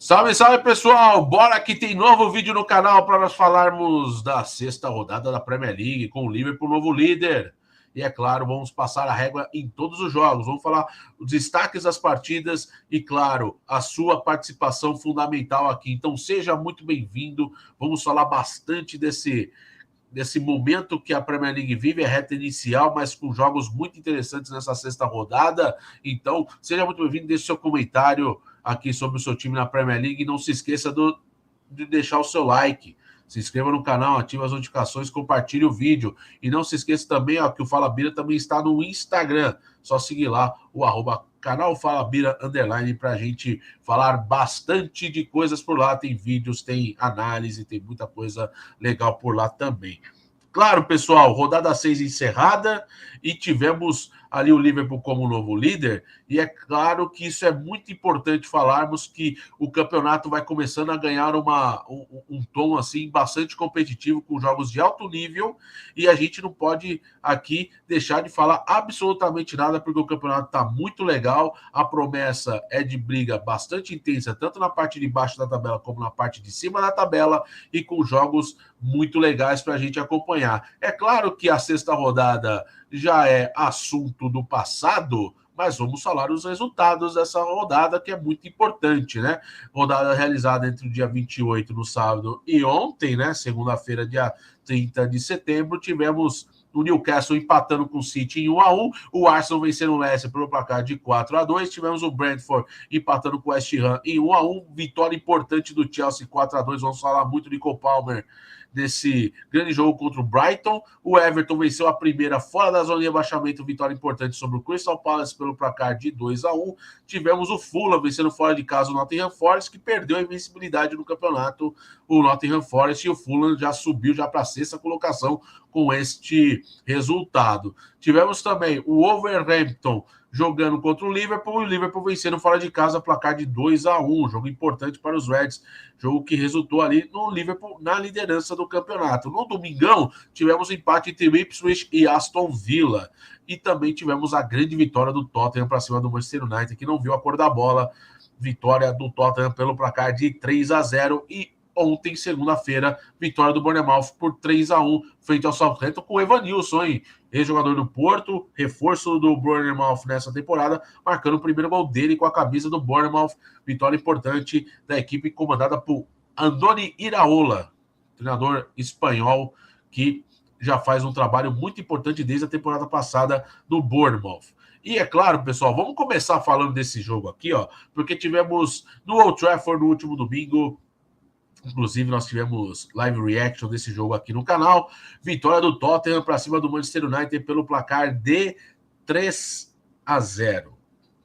Salve, salve, pessoal! Bora que tem novo vídeo no canal para nós falarmos da sexta rodada da Premier League com o Liverpool novo líder. E é claro, vamos passar a régua em todos os jogos. Vamos falar os destaques das partidas e, claro, a sua participação fundamental aqui. Então, seja muito bem-vindo. Vamos falar bastante desse momento que a Premier League vive, é reta inicial, mas com jogos muito interessantes nessa sexta rodada. Então, seja muito bem-vindo, deixe seu comentário aqui sobre o seu time na Premier League e não se esqueça de deixar o seu like. Se inscreva no canal, ative as notificações, compartilhe o vídeo. E não se esqueça também que o Fala Bira também está no Instagram. Só seguir lá o @canal Fala Bira _ para a gente falar bastante de coisas por lá. Tem vídeos, tem análise, tem muita coisa legal por lá também. Claro, pessoal, rodada 6 encerrada e tivemos ali o Liverpool como novo líder, e é claro que isso é muito importante falarmos que o campeonato vai começando a ganhar um tom assim bastante competitivo, com jogos de alto nível, e a gente não pode aqui deixar de falar absolutamente nada, porque o campeonato está muito legal, a promessa é de briga bastante intensa, tanto na parte de baixo da tabela como na parte de cima da tabela, e com jogos muito legais para a gente acompanhar. É claro que a sexta rodada já é assunto do passado, mas vamos falar os resultados dessa rodada, que é muito importante, né? Rodada realizada entre o dia 28, no sábado, e ontem, né? Segunda-feira, dia 30 de setembro, tivemos o Newcastle empatando com o City em 1-1, o Arsenal vencendo o Leicester pelo placar de 4-2, tivemos o Brentford empatando com o West Ham em 1-1, vitória importante do Chelsea 4-2, vamos falar muito de Cole Palmer desse grande jogo contra o Brighton. O Everton venceu a primeira fora da zona de rebaixamento, vitória importante sobre o Crystal Palace pelo placar de 2-1. Tivemos o Fulham vencendo fora de casa o Nottingham Forest, que perdeu a invencibilidade no campeonato, o Nottingham Forest, e o Fulham já subiu já para a sexta colocação com este resultado. Tivemos também o Wolverhampton jogando contra o Liverpool, e o Liverpool vencendo fora de casa, placar de 2-1, jogo importante para os Reds, jogo que resultou ali no Liverpool na liderança do campeonato. No domingão, tivemos empate entre Ipswich e Aston Villa, e também tivemos a grande vitória do Tottenham para cima do Manchester United, que não viu a cor da bola, vitória do Tottenham pelo placar de 3-0, e ontem, segunda-feira, vitória do Bournemouth por 3-1 frente ao Southampton, com o Evanilson, hein? Ex-jogador do Porto, reforço do Bournemouth nessa temporada, marcando o primeiro gol dele com a camisa do Bournemouth. Vitória importante da equipe comandada por Andoni Iraola, treinador espanhol que já faz um trabalho muito importante desde a temporada passada do Bournemouth. E é claro, pessoal, vamos começar falando desse jogo aqui, porque tivemos no Old Trafford no último domingo. Inclusive, nós tivemos live reaction desse jogo aqui no canal. Vitória do Tottenham para cima do Manchester United pelo placar de 3-0.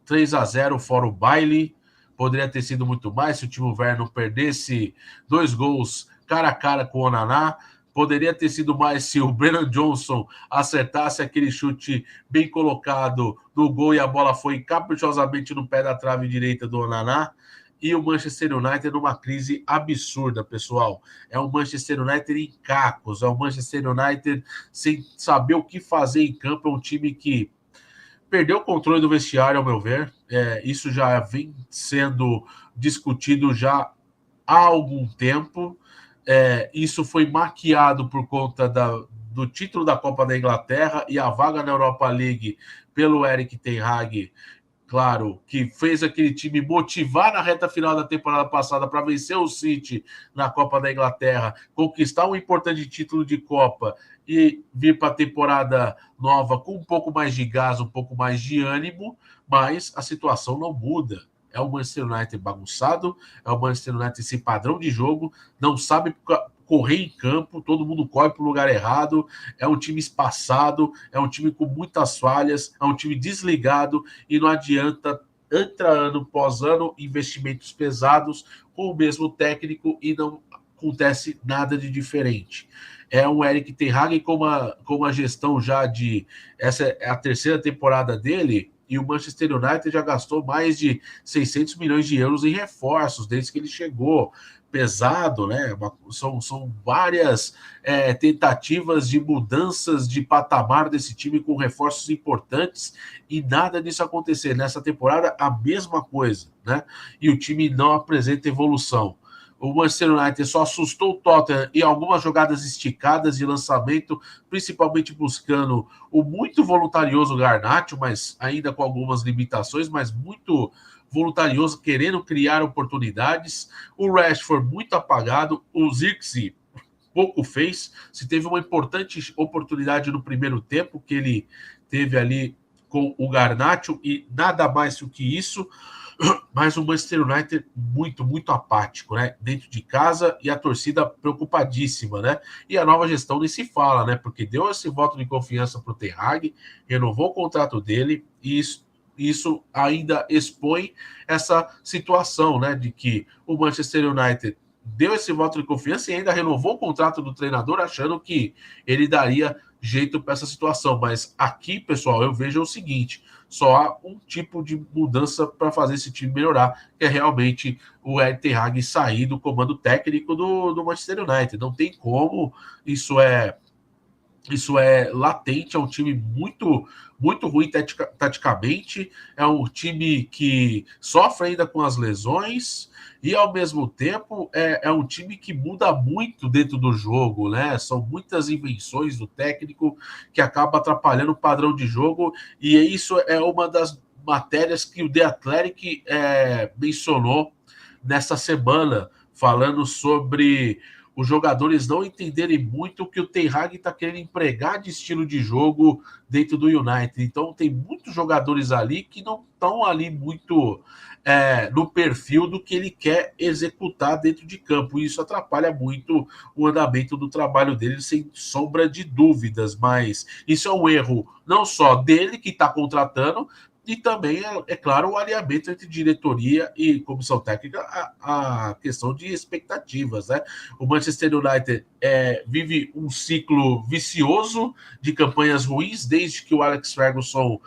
3-0 fora o baile. Poderia ter sido muito mais se o Timo Werner não perdesse 2 gols cara a cara com o Onaná. Poderia ter sido mais se o Brennan Johnson acertasse aquele chute bem colocado no gol e a bola foi caprichosamente no pé da trave direita do Onaná. E o Manchester United numa crise absurda, pessoal. É um Manchester United em cacos, é um Manchester United sem saber o que fazer em campo. É um time que perdeu o controle do vestiário, ao meu ver. Isso já vem sendo discutido já há algum tempo. Isso foi maquiado por conta do título da Copa da Inglaterra e a vaga na Europa League pelo Erik ten Hag. Claro, que fez aquele time motivar na reta final da temporada passada para vencer o City na Copa da Inglaterra, conquistar um importante título de Copa e vir para a temporada nova com um pouco mais de gás, um pouco mais de ânimo, mas a situação não muda. É o Manchester United bagunçado, é o Manchester United sem padrão de jogo, não sabe correr em campo, todo mundo corre para o lugar errado, é um time espaçado, é um time com muitas falhas, é um time desligado, e não adianta, entra ano pós ano, investimentos pesados com o mesmo técnico e não acontece nada de diferente. É um Erik ten Hag com uma gestão já de... Essa é a terceira temporada dele, e o Manchester United já gastou mais de 600 milhões de euros em reforços desde que ele chegou. Pesado, né? São várias tentativas de mudanças de patamar desse time com reforços importantes e nada disso acontecer. Nessa temporada, a mesma coisa, né? E o time não apresenta evolução. O Manchester United só assustou o Tottenham em algumas jogadas esticadas de lançamento, principalmente buscando o muito voluntarioso Garnacho, mas ainda com algumas limitações, mas muito voluntarioso, querendo criar oportunidades. O Rashford muito apagado, o Zirkzee pouco fez. Se teve uma importante oportunidade no primeiro tempo, que ele teve ali com o Garnacho, e nada mais do que isso. Mas o Manchester United muito apático, né? Dentro de casa, e a torcida preocupadíssima, né? E a nova gestão nem se fala, né? Porque deu esse voto de confiança para o Ten Hag, renovou o contrato dele, e isso ainda expõe essa situação, né? De que o Manchester United deu esse voto de confiança e ainda renovou o contrato do treinador, achando que ele daria jeito para essa situação. Mas aqui, pessoal, eu vejo o seguinte: só há um tipo de mudança para fazer esse time melhorar, que é realmente o Erik ten Hag sair do comando técnico do Manchester United. Não tem como, isso é latente, é um time muito ruim taticamente, é um time que sofre ainda com as lesões e, ao mesmo tempo, é um time que muda muito dentro do jogo, né? São muitas invenções do técnico que acaba atrapalhando o padrão de jogo, e isso é uma das matérias que o The Athletic mencionou nessa semana, falando sobre os jogadores não entenderem muito o que o Ten Hag está querendo empregar de estilo de jogo dentro do United. Então, tem muitos jogadores ali que não estão ali muito no perfil do que ele quer executar dentro de campo. E isso atrapalha muito o andamento do trabalho dele, sem sombra de dúvidas. Mas isso é um erro não só dele, que está contratando, e também, é claro, o alinhamento entre diretoria e comissão técnica, a questão de expectativas, né? O Manchester United vive um ciclo vicioso de campanhas ruins desde que o Alex Ferguson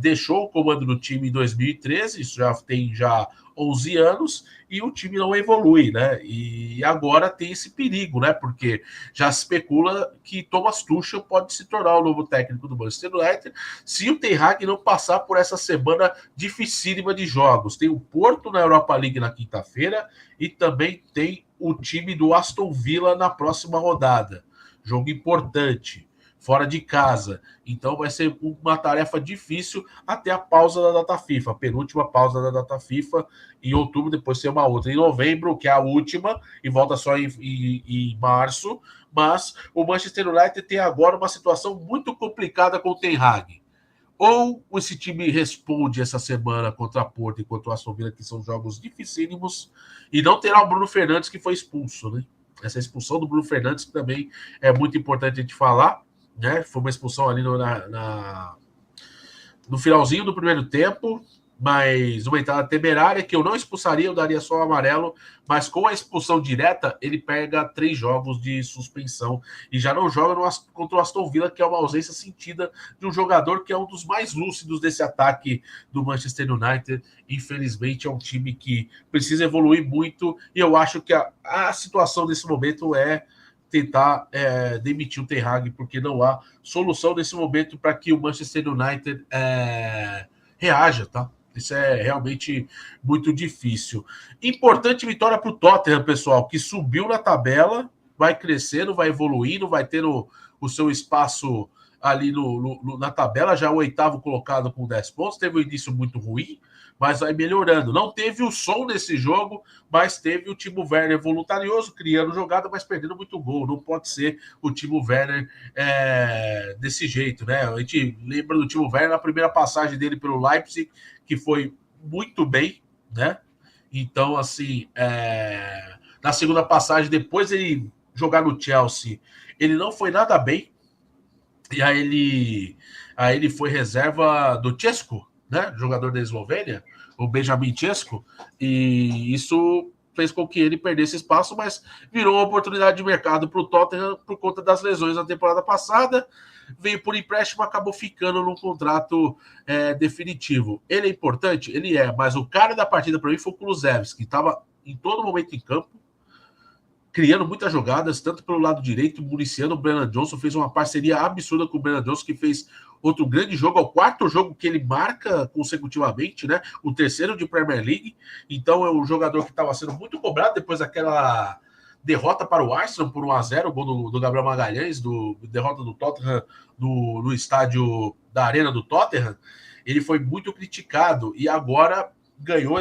deixou o comando do time em 2013, isso já tem 11 anos, e o time não evolui, né? E agora tem esse perigo, né? Porque já se especula que Thomas Tuchel pode se tornar o novo técnico do Manchester United se o Ten Hag não passar por essa semana dificílima de jogos. Tem o Porto na Europa League na quinta-feira e também tem o time do Aston Villa na próxima rodada. Jogo importante, fora de casa. Então vai ser uma tarefa difícil até a pausa da data FIFA, a penúltima pausa da data FIFA em outubro, depois tem uma outra em novembro, que é a última, e volta só em março. Mas o Manchester United tem agora uma situação muito complicada com o Ten Hag. Ou esse time responde essa semana contra a Porto e contra o Aston Villa, que são jogos dificílimos, e não terá o Bruno Fernandes, que foi expulso, né? Essa expulsão do Bruno Fernandes, que também é muito importante a gente falar, né? Foi uma expulsão ali no finalzinho do primeiro tempo, mas uma entrada temerária que eu não expulsaria, eu daria só o amarelo, mas com a expulsão direta, ele pega 3 jogos de suspensão e já não joga contra o Aston Villa, que é uma ausência sentida de um jogador que é um dos mais lúcidos desse ataque do Manchester United. Infelizmente, é um time que precisa evoluir muito, e eu acho que a situação nesse momento é tentar demitir o Ten Hag, porque não há solução nesse momento para que o Manchester United reaja, tá? Isso é realmente muito difícil. Importante vitória para o Tottenham, pessoal, que subiu na tabela, vai crescendo, vai evoluindo, vai tendo o seu espaço ali na tabela, já o 8º colocado com 10 pontos, teve um início muito ruim, mas vai melhorando. Não teve o som nesse jogo, mas teve o Timo Werner voluntarioso, criando jogada, mas perdendo muito gol. Não pode ser o Timo Werner desse jeito, né? A gente lembra do Timo Werner na primeira passagem dele pelo Leipzig, que foi muito bem, né? Então, assim, na segunda passagem, depois ele jogar no Chelsea, ele não foi nada bem, e aí ele foi reserva do Chesco, né? Jogador da Eslovênia, o Benjamin Chesco, e isso fez com que ele perdesse espaço, mas virou uma oportunidade de mercado para o Tottenham por conta das lesões na temporada passada. Veio por empréstimo, acabou ficando num contrato definitivo. Ele é importante? Ele é, mas o cara da partida para mim foi o Kulusevski, que estava em todo momento em campo, criando muitas jogadas, tanto pelo lado direito, municiando o Brennan Johnson, fez uma parceria absurda com o Brennan Johnson, que fez outro grande jogo, é o quarto jogo que ele marca consecutivamente, né? O terceiro de Premier League. Então é um jogador que estava sendo muito cobrado depois daquela derrota para o Arsenal por 1-0, o gol do Gabriel Magalhães, derrota do Tottenham no estádio da Arena do Tottenham. Ele foi muito criticado e agora ganhou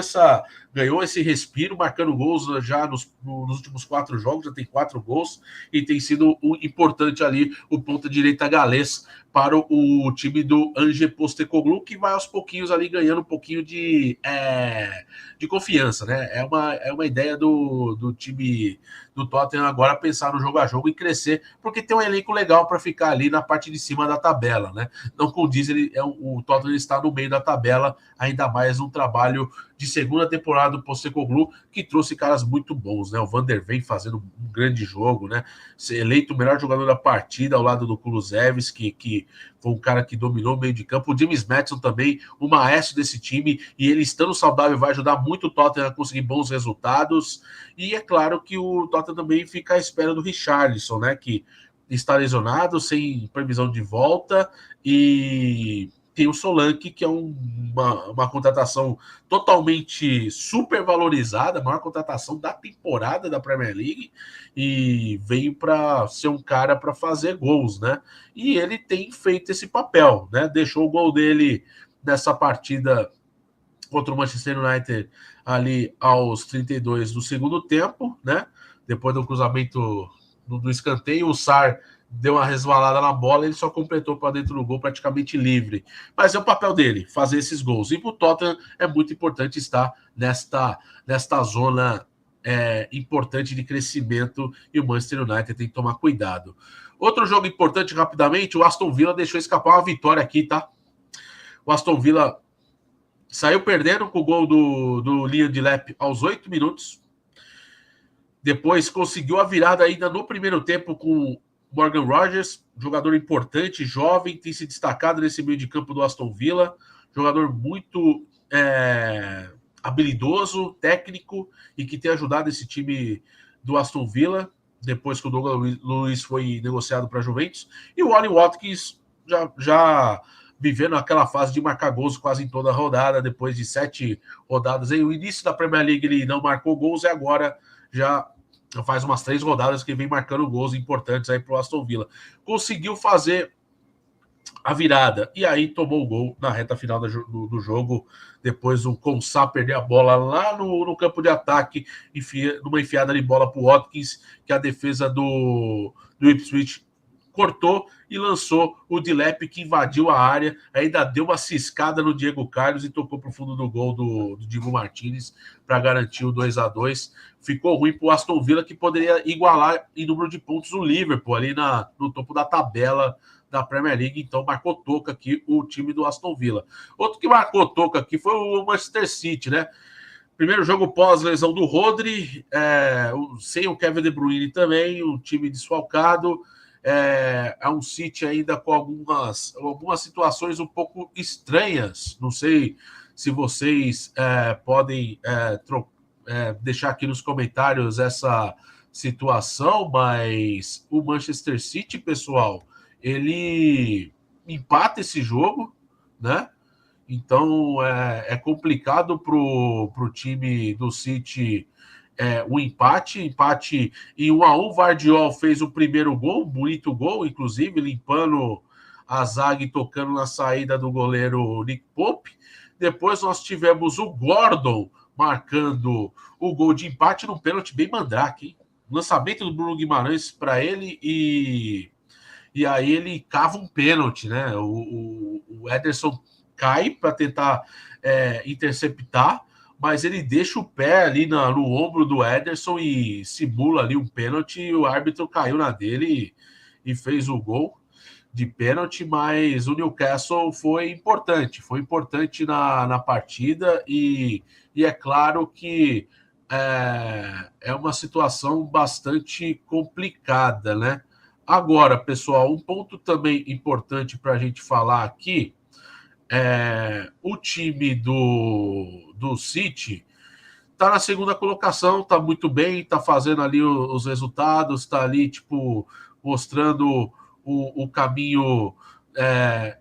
esse respiro, marcando gols já nos últimos 4 jogos, já tem 4 gols, e tem sido importante ali o ponta-direita galês para o time do Ange Postecoglou, que vai aos pouquinhos ali ganhando um pouquinho de confiança, né? É uma ideia do time do Tottenham agora pensar no jogo a jogo e crescer, porque tem um elenco legal para ficar ali na parte de cima da tabela, né? Não condiz, o Tottenham está no meio da tabela, ainda mais um trabalho de segunda temporada do Postecoglou, que trouxe caras muito bons, né? O Van der Ven fazendo um grande jogo, né? Ser eleito o melhor jogador da partida ao lado do Kulusevski, que foi um cara que dominou o meio de campo. O James Maddison também, o maestro desse time, e ele estando saudável vai ajudar muito o Tottenham a conseguir bons resultados. E é claro que o Tottenham também fica à espera do Richarlison, né? Que está lesionado, sem previsão de volta, e tem o Solanke, que é uma contratação totalmente super valorizada, a maior contratação da temporada da Premier League, e veio para ser um cara para fazer gols, né? E ele tem feito esse papel, né? Deixou o gol dele nessa partida contra o Manchester United ali aos 32 do segundo tempo, né? Depois do cruzamento do escanteio, o Sarr deu uma resvalada na bola, ele só completou para dentro do gol praticamente livre. Mas é o papel dele, fazer esses gols. E para o Tottenham é muito importante estar nesta zona importante de crescimento, e o Manchester United tem que tomar cuidado. Outro jogo importante, rapidamente, o Aston Villa deixou escapar uma vitória aqui, tá? O Aston Villa saiu perdendo com o gol do Liam Delap aos 8 minutos. Depois conseguiu a virada ainda no primeiro tempo com Morgan Rogers, jogador importante, jovem, tem se destacado nesse meio de campo do Aston Villa, jogador muito habilidoso, técnico, e que tem ajudado esse time do Aston Villa, depois que o Douglas Luiz foi negociado para a Juventus, e o Ollie Watkins já vivendo aquela fase de marcar gols quase em toda a rodada, depois de 7 rodadas. Aí, o início da Premier League ele não marcou gols, e agora já faz umas 3 rodadas que vem marcando gols importantes aí para o Aston Villa. Conseguiu fazer a virada, e aí tomou o gol na reta final do jogo, depois o Konsa perder a bola lá no campo de ataque, numa enfiada de bola para o Watkins, que a defesa do Ipswich cortou e lançou o Delap, que invadiu a área, ainda deu uma ciscada no Diego Carlos e tocou para o fundo do gol do Diego Martinez para garantir o 2-2. Ficou ruim para o Aston Villa, que poderia igualar em número de pontos o Liverpool ali no topo da tabela da Premier League. Então marcou toca aqui o time do Aston Villa. Outro que marcou toca aqui foi o Manchester City, né? Primeiro jogo pós-lesão do Rodri, sem o Kevin De Bruyne também, o time desfalcado. É um City ainda com algumas situações um pouco estranhas. Não sei se vocês podem deixar aqui nos comentários essa situação, mas o Manchester City, pessoal, ele empata esse jogo, né? Então é complicado para o time do City o empate em 1-1. Vardiol fez o primeiro gol, bonito gol, inclusive, limpando a zaga e tocando na saída do goleiro Nick Pope. Depois nós tivemos o Gordon marcando o gol de empate num pênalti bem mandrake, hein? Lançamento do Bruno Guimarães para ele e aí ele cava um pênalti, né? O Ederson cai para tentar interceptar, mas ele deixa o pé ali no ombro do Ederson e simula ali um pênalti, e o árbitro caiu na dele e fez o gol de pênalti. Mas o Newcastle foi importante na partida, e é claro que é uma situação bastante complicada, né? Agora, pessoal, um ponto também importante para a gente falar aqui o time do City está na segunda colocação, está muito bem, está fazendo ali os resultados, está ali, tipo, mostrando o caminho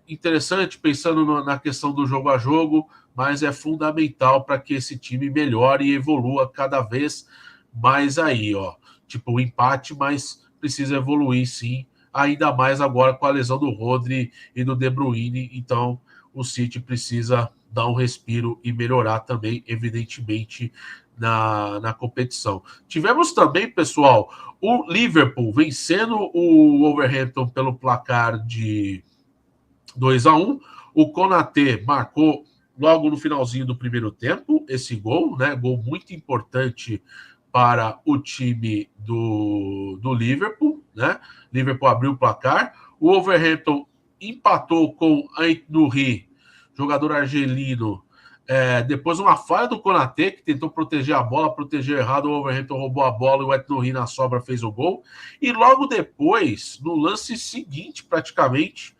interessante, pensando na questão do jogo a jogo, mas é fundamental para que esse time melhore e evolua cada vez mais aí, ó. Tipo, o empate, mas precisa evoluir sim, ainda mais agora com a lesão do Rodri e do De Bruyne, então o City precisa dar um respiro e melhorar também, evidentemente, na competição. Tivemos também, pessoal, o Liverpool vencendo o Wolverhampton pelo placar de 2-1. O Konaté marcou logo no finalzinho do primeiro tempo esse gol, né? Gol muito importante para o time do Liverpool, né? Liverpool abriu o placar. O Wolverhampton empatou com a Nuri, jogador argelino, depois uma falha do Konaté, que tentou proteger a bola, protegeu errado, o Wolverhampton roubou a bola e o Etnouri na sobra fez o gol. E logo depois, no lance seguinte, praticamente,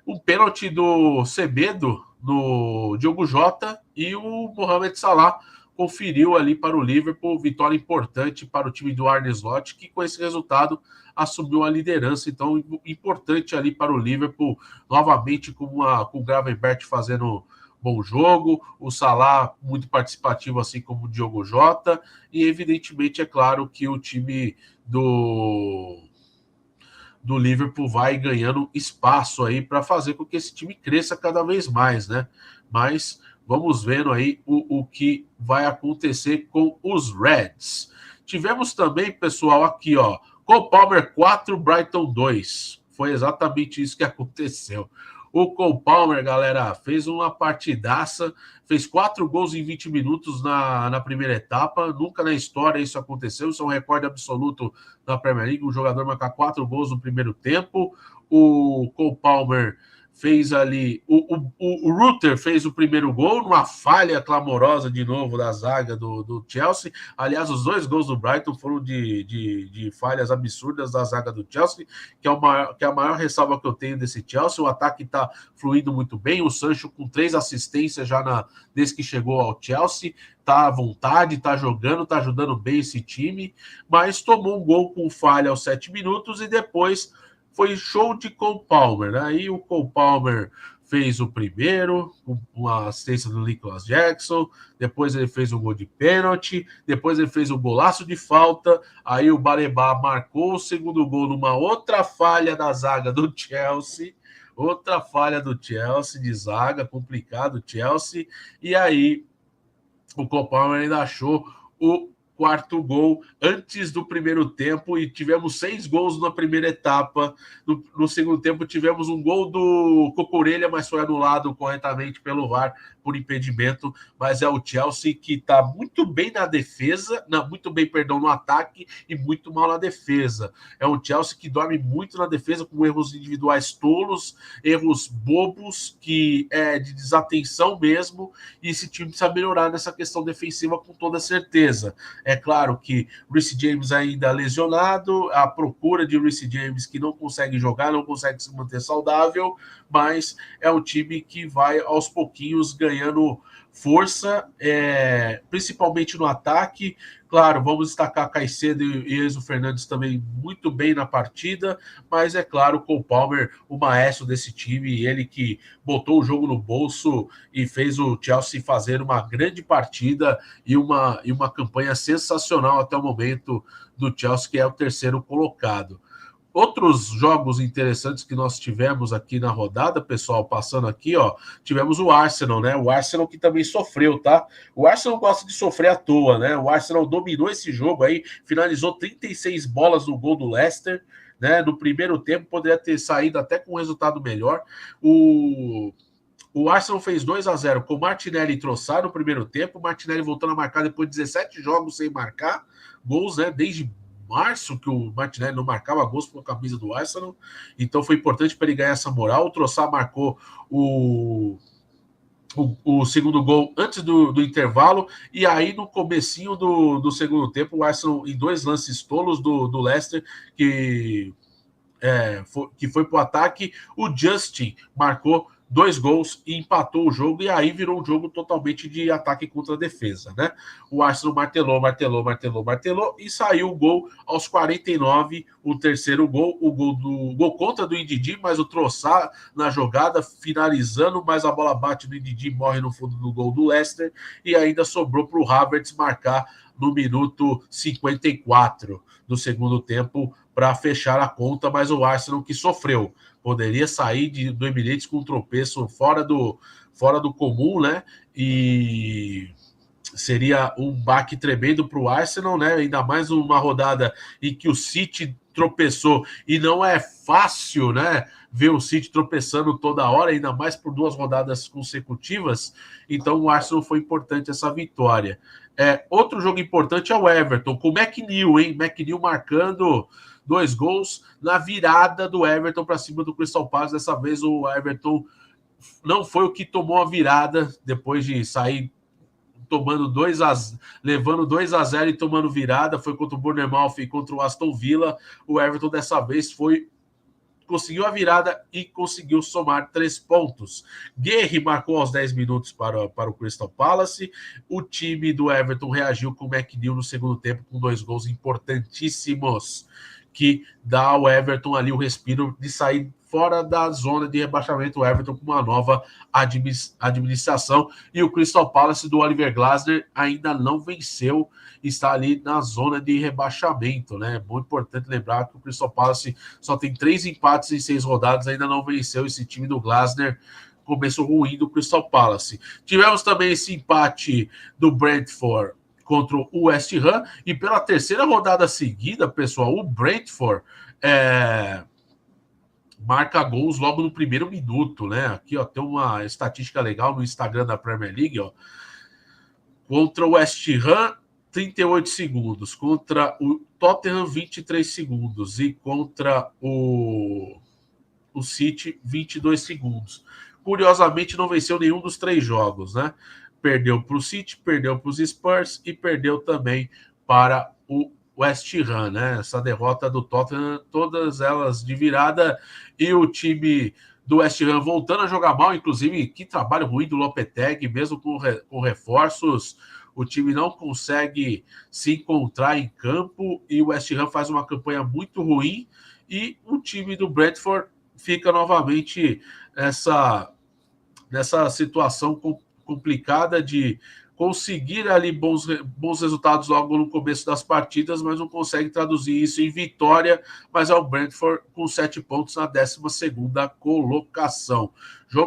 um pênalti do Semedo, no Diogo Jota, e o Mohamed Salah conferiu ali para o Liverpool, vitória importante para o time do Arne Slot, que com esse resultado assumiu a liderança, então importante ali para o Liverpool, novamente com o Gravenberch fazendo bom jogo, o Salah muito participativo, assim como o Diogo Jota, e evidentemente é claro que o time do Liverpool vai ganhando espaço aí para fazer com que esse time cresça cada vez mais, né? Mas vamos vendo aí o que vai acontecer com os Reds. Tivemos também, pessoal, aqui, ó, Cole Palmer 4, Brighton 2. Foi exatamente isso que aconteceu. O Cole Palmer, galera, fez uma partidaça, fez 4 gols em 20 minutos na primeira etapa. Nunca na história isso aconteceu, isso é um recorde absoluto da Premier League. Um jogador marcar 4 gols no primeiro tempo. O Cole Palmer fez ali. O Rutter fez o primeiro gol, numa falha clamorosa de novo da zaga do Chelsea. Aliás, os 2 gols do Brighton foram de falhas absurdas da zaga do Chelsea, que é a maior ressalva que eu tenho desse Chelsea. O ataque está fluindo muito bem. O Sancho com 3 assistências já desde que chegou ao Chelsea. Tá à vontade, tá jogando, tá ajudando bem esse time, mas tomou um gol com falha aos 7 minutos e depois foi show de Cole Palmer, né? Aí o Cole Palmer fez o primeiro, uma assistência do Nicholas Jackson, depois ele fez um gol de pênalti, depois ele fez um golaço de falta, aí o Baleba marcou o segundo gol numa outra falha da zaga do Chelsea, outra falha do Chelsea, de zaga, complicado o Chelsea, e aí o Cole Palmer ainda achou o 4º gol antes do primeiro tempo e tivemos 6 gols na primeira etapa. No segundo tempo tivemos um gol do Cucurella, mas foi anulado corretamente pelo VAR por impedimento, mas é o Chelsea que está muito bem na defesa, muito bem, perdão, no ataque e muito mal na defesa. É um Chelsea que dorme muito na defesa com erros individuais tolos, erros bobos, que é de desatenção mesmo, e esse time precisa melhorar nessa questão defensiva com toda certeza. É claro que Reece James ainda lesionado, a procura de Reece James que não consegue jogar, não consegue se manter saudável, mas é um time que vai aos pouquinhos ganhando força, principalmente no ataque. Claro, vamos destacar Caicedo e Enzo Fernandes também muito bem na partida, mas é claro, Cole Palmer, o maestro desse time, ele que botou o jogo no bolso e fez o Chelsea fazer uma grande partida e uma campanha sensacional até o momento do Chelsea, que é o 3º colocado. Outros jogos interessantes que nós tivemos aqui na rodada, pessoal, passando aqui, ó, tivemos o Arsenal, né? O Arsenal que também sofreu, tá? O Arsenal gosta de sofrer à toa, né? O Arsenal dominou esse jogo aí, finalizou 36 bolas no gol do Leicester, né? No primeiro tempo poderia ter saído até com um resultado melhor. O Arsenal fez 2-0 com o Martinelli e Trossard no primeiro tempo, o Martinelli voltando a marcar depois de 17 jogos sem marcar gols, né? Desde março que o Martinelli não marcava gols com a camisa do Arsenal, então foi importante para ele ganhar essa moral. O Trossard marcou o o segundo gol antes do intervalo, e aí no comecinho do segundo tempo, o Arsenal, em 2 lances tolos do Leicester, que foi para o ataque, o Justin marcou 2 gols e empatou o jogo, e aí virou um jogo totalmente de ataque contra a defesa, né? O Arsenal martelou, e saiu o gol aos 49, o terceiro gol, o gol contra do Ndidi, mas o Troçar na jogada, finalizando, mas a bola bate no Ndidi, morre no fundo do gol do Leicester, e ainda sobrou para o Havertz marcar no minuto 54 do segundo tempo para fechar a conta, mas o Arsenal que sofreu. Poderia sair do Emirates com um tropeço fora do comum, né? E seria um baque tremendo para o Arsenal, né? Ainda mais uma rodada em que o City tropeçou, e não é fácil, né? Ver o City tropeçando toda hora, ainda mais por 2 rodadas consecutivas. Então o Arsenal foi importante essa vitória. Outro jogo importante é o Everton, com o McNeil, hein? McNeil marcando 2 gols na virada do Everton para cima do Crystal Palace. Dessa vez o Everton não foi o que tomou a virada depois de sair levando 2-0 e tomando virada. Foi contra o Bournemouth e contra o Aston Villa. O Everton dessa vez conseguiu a virada e conseguiu somar 3 pontos. Guerri marcou aos 10 minutos para o Crystal Palace. O time do Everton reagiu com o McNeil no segundo tempo com 2 gols importantíssimos, que dá ao Everton ali o respiro de sair fora da zona de rebaixamento. O Everton com uma nova administração, e o Crystal Palace do Oliver Glasner ainda não venceu, está ali na zona de rebaixamento, né? É muito importante lembrar que o Crystal Palace só tem 3 empates em 6 rodadas, ainda não venceu. Esse time do Glasner começou ruim do Crystal Palace. Tivemos também esse empate do Brentford contra o West Ham, e pela terceira rodada seguida, pessoal, o Brentford marca gols logo no primeiro minuto, né? Aqui, ó, tem uma estatística legal no Instagram da Premier League, ó. Contra o West Ham, 38 segundos. Contra o Tottenham, 23 segundos. E contra o City, 22 segundos. Curiosamente, não venceu nenhum dos 3 jogos, né? Perdeu para o City, perdeu para os Spurs e perdeu também para o West Ham, né? Essa derrota do Tottenham, todas elas de virada, e o time do West Ham voltando a jogar mal. Inclusive, que trabalho ruim do Lopetegui, mesmo com reforços, o time não consegue se encontrar em campo, e o West Ham faz uma campanha muito ruim, e o time do Brentford fica novamente nessa situação complicada de conseguir ali bons resultados logo no começo das partidas, mas não consegue traduzir isso em vitória. Mas é o Brentford com 7 pontos na 12ª colocação.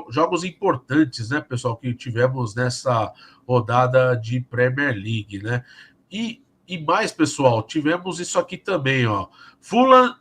Jogos importantes, né, pessoal, que tivemos nessa rodada de Premier League, né? E mais, pessoal, tivemos isso aqui também, ó. Fulham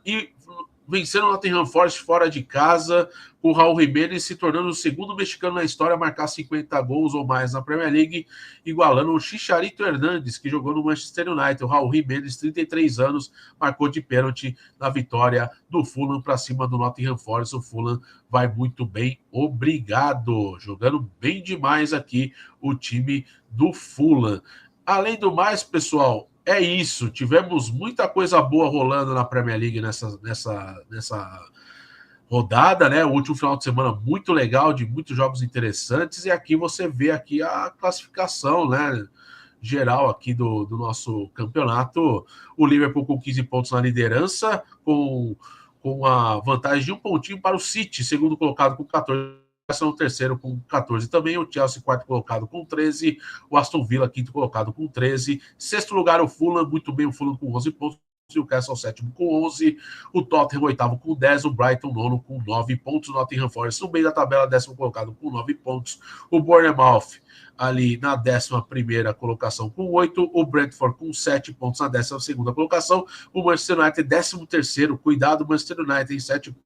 venceram o Nottingham Forest fora de casa, com o Raul Jiménez se tornando o segundo mexicano na história a marcar 50 gols ou mais na Premier League, igualando o Chicharito Hernández, que jogou no Manchester United. O Raul Jiménez, 33 anos, marcou de pênalti na vitória do Fulham para cima do Nottingham Forest. O Fulham vai muito bem, obrigado. Jogando bem demais aqui o time do Fulham. Além do mais, pessoal, é isso. Tivemos muita coisa boa rolando na Premier League nessa rodada, né? O último final de semana muito legal, de muitos jogos interessantes. E aqui você vê aqui a classificação, né, geral aqui do nosso campeonato. O Liverpool com 15 pontos na liderança, com a vantagem de 1 pontinho para o City, segundo colocado com 14. No terceiro com 14 também, o Chelsea quarto colocado com 13, o Aston Villa quinto colocado com 13, sexto lugar o Fulham, muito bem o Fulham com 11 pontos, o Newcastle sétimo com 11, o Tottenham oitavo com 10, o Brighton nono com 9 pontos, o Nottingham Forest no meio da tabela, décimo colocado com 9 pontos, o Bournemouth ali na 11ª colocação com 8, o Brentford com 7 pontos na 12ª colocação, o Manchester United 13º, cuidado Manchester United em 7 pontos,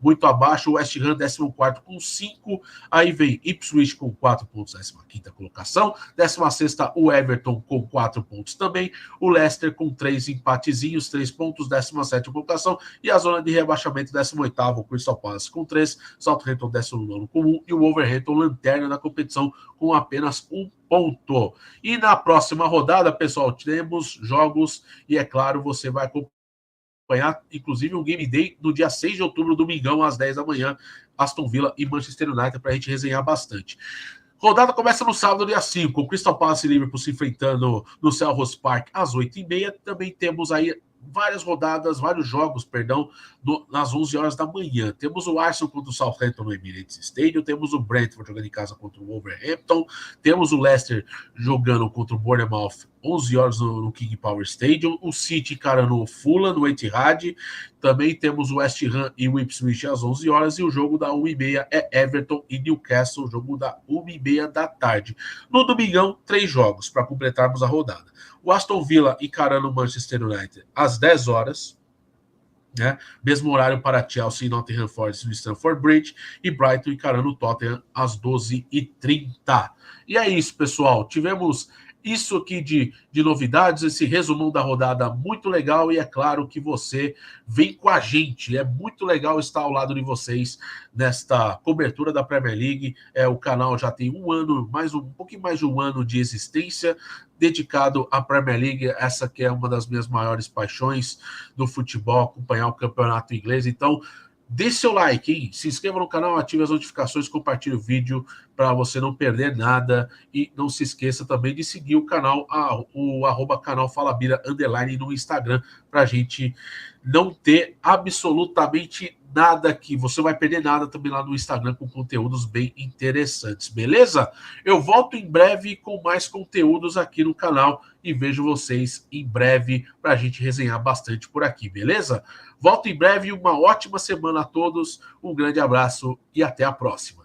muito abaixo, o West Ham 14º com 5, aí vem Ipswich com 4 pontos, 15ª colocação, 16ª o Everton com 4 pontos também, o Leicester com 3 empatezinhos, 3 pontos, 17ª colocação, e a zona de rebaixamento 18º, o Crystal Palace com 3, Southampton 19º com 1, e o Wolverhampton lanterna na competição com apenas 1 ponto. E na próxima rodada, pessoal, teremos jogos, e é claro, você vai acompanhar, inclusive, um Game Day no dia 6 de outubro, domingão, às 10 da manhã, Aston Villa e Manchester United, para a gente resenhar bastante. Rodada começa no sábado, dia 5, o Crystal Palace e Liverpool se enfrentando no Selhurst Park às 8h30. Também temos aí vários jogos, nas 11 horas da manhã. Temos o Arsenal contra o Southampton no Emirates Stadium, temos o Brentford jogando em casa contra o Wolverhampton, temos o Leicester jogando contra o Bournemouth 11 horas no King Power Stadium, o City encarando o Fulham no Etihad, também temos o West Ham e o Ipswich às 11 horas, e o jogo da 1h30 é Everton e Newcastle, jogo da 1h30 da tarde. No domingão, 3 jogos para completarmos a rodada. O Aston Villa encarando o Manchester United às 10 horas, né? Mesmo horário para Chelsea e Nottingham Forest no Stamford Bridge, e Brighton encarando o Tottenham às 12h30. E é isso, pessoal. Tivemos isso aqui de novidades, esse resumão da rodada muito legal, e é claro que você vem com a gente. É muito legal estar ao lado de vocês nesta cobertura da Premier League. O canal já tem um ano, um pouquinho mais de um ano de existência, dedicado à Premier League, essa que é uma das minhas maiores paixões do futebol, acompanhar o campeonato inglês. Então, deixe seu like, hein? Se inscreva no canal, ative as notificações, compartilhe o vídeo para você não perder nada, e não se esqueça também de seguir o canal, o @canal Falabira _ no Instagram, para a gente não ter absolutamente nada aqui. Você vai perder nada também lá no Instagram, com conteúdos bem interessantes, beleza? Eu volto em breve com mais conteúdos aqui no canal e vejo vocês em breve para a gente resenhar bastante por aqui, beleza? Volto em breve, uma ótima semana a todos, um grande abraço e até a próxima.